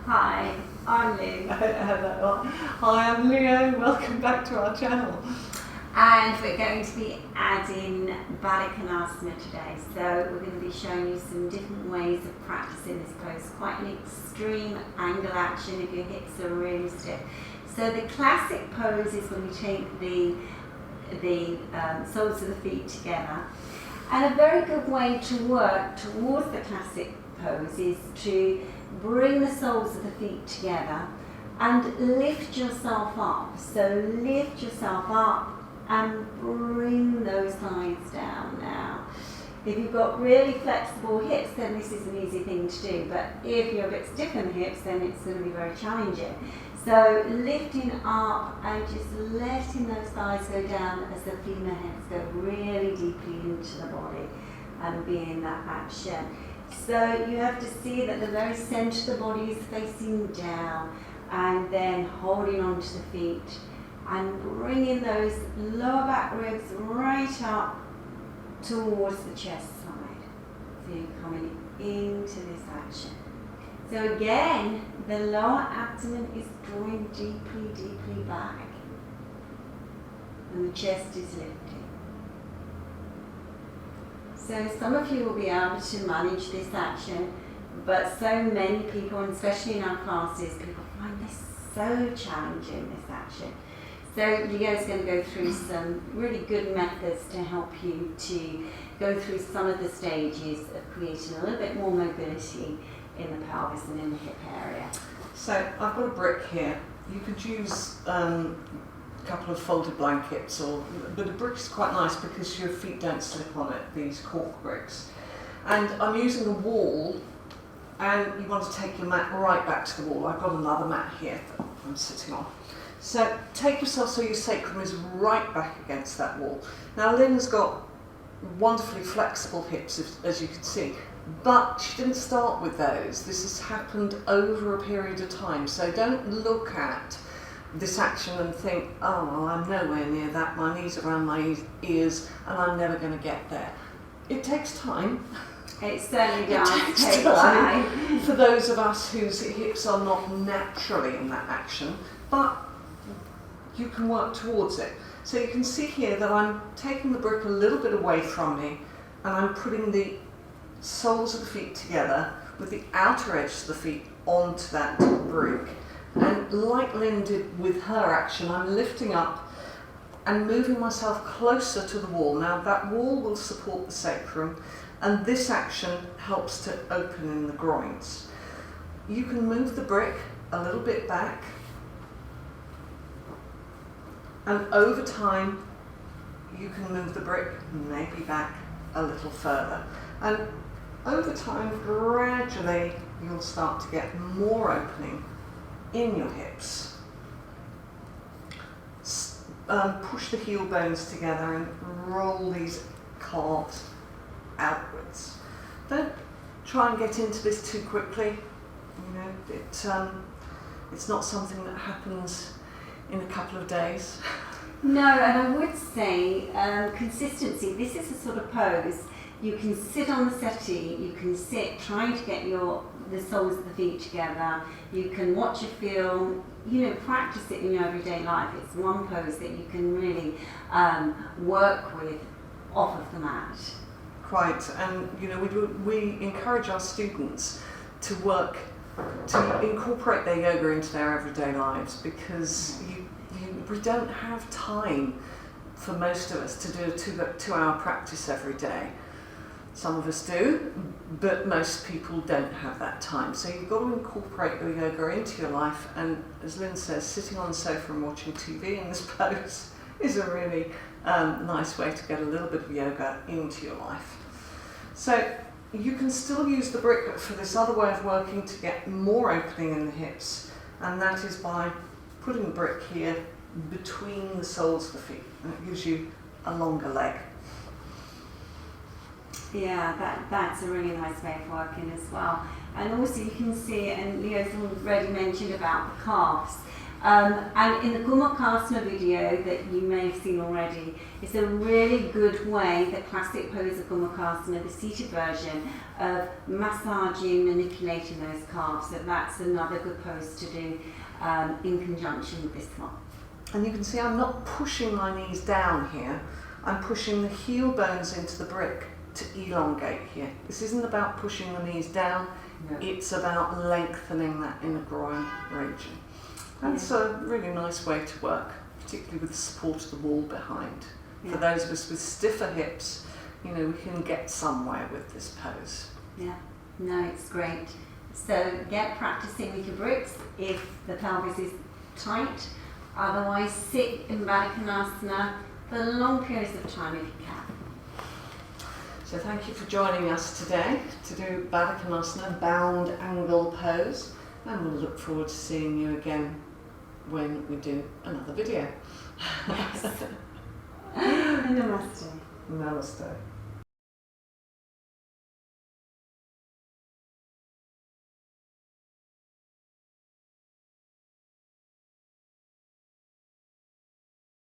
Hi, I'm Lin. Hello. Hi, I'm Leo. Welcome back to our channel. And we're going to be adding Baddha Konasana today. So we're going to be showing you some different ways of practicing this pose. Quite an extreme angle action if your hips are really stiff. So the classic pose is when we take the soles of the feet together. And a very good way to work towards the classic pose is to bring the soles of the feet together and lift yourself up. So lift yourself up and bring those thighs down now. If you've got really flexible hips, then this is an easy thing to do, but if you're a bit stiff in the hips, then it's going to be very challenging. So lifting up and just letting those thighs go down as the femur hips go really deeply into the body and be in that action. So you have to see that the very centre of the body is facing down and then holding on to the feet and bringing those lower back ribs right up towards the chest side. So you're coming into this action. So again, the lower abdomen is drawing deeply, deeply back and the chest is lifting. So some of you will be able to manage this action, but so many people, and especially in our classes, people find this so challenging, this action. So Leo's going to go through some really good methods to help you to go through some of the stages of creating a little bit more mobility in the pelvis and in the hip area. So I've got a brick here. You could use a couple of folded blankets, but a brick is quite nice because your feet don't slip on it, these cork bricks. And I'm using a wall, and you want to take your mat right back to the wall. I've got another mat here that I'm sitting on. So take yourself so your sacrum is right back against that wall. Now Lynn's got wonderfully flexible hips, as you can see, but she didn't start with those. This has happened over a period of time. So don't look at this action and think, oh, well, I'm nowhere near that, my knees are around my ears and I'm never going to get there. It takes time. It certainly does take time for those of us whose hips are not naturally in that action, but you can work towards it. So you can see here that I'm taking the brick a little bit away from me and I'm putting the soles of the feet together with the outer edge of the feet onto that brick. And like Lynn did with her action, I'm lifting up and moving myself closer to the wall. Now that wall will support the sacrum, and this action helps to open in the groins. You can move the brick a little bit back, and over time you can move the brick maybe back a little further. And over time, gradually, you'll start to get more opening in your hips. Push the heel bones together and roll these calves outwards. Don't try and get into this too quickly. You know, it's not something that happens in a couple of days. No, and I would say consistency. This is a sort of pose. You can sit on the settee, you can sit trying to get the soles of the feet together, you can watch a film, you know, practice it in your everyday life. It's one pose that you can really work with off of the mat. Quite, and you know, we encourage our students to work, to incorporate their yoga into their everyday lives, because we don't have time for most of us to do a 2-hour practice every day. Some of us do, but most people don't have that time. So you've got to incorporate your yoga into your life, and as Lynn says, sitting on the sofa and watching TV in this pose is a really nice way to get a little bit of yoga into your life. So you can still use the brick for this other way of working to get more opening in the hips, and that is by putting the brick here between the soles of the feet, and it gives you a longer leg. Yeah, that's a really nice way of working as well. And also you can see, and Leo's already mentioned about the calves, And in the Konasana video that you may have seen already, it's a really good way, the classic pose of Konasana, the seated version, of massaging, manipulating those calves. So that's another good pose to do in conjunction with this one. And you can see I'm not pushing my knees down here, I'm pushing the heel bones into the brick to elongate here. This isn't about pushing the knees down, No. it's about lengthening that inner groin region. That's a really nice way to work, particularly with the support of the wall behind. For those of us with stiffer hips, you know, we can get somewhere with this pose. Yeah, no, it's great. So get practicing with your bricks if the pelvis is tight. Otherwise, sit in Baddha Konasana for long periods of time if you can. So thank you for joining us today to do Baddha Konasana, bound angle pose, and we'll look forward to seeing you again when we do another video. Yes. Namaste. Namaste.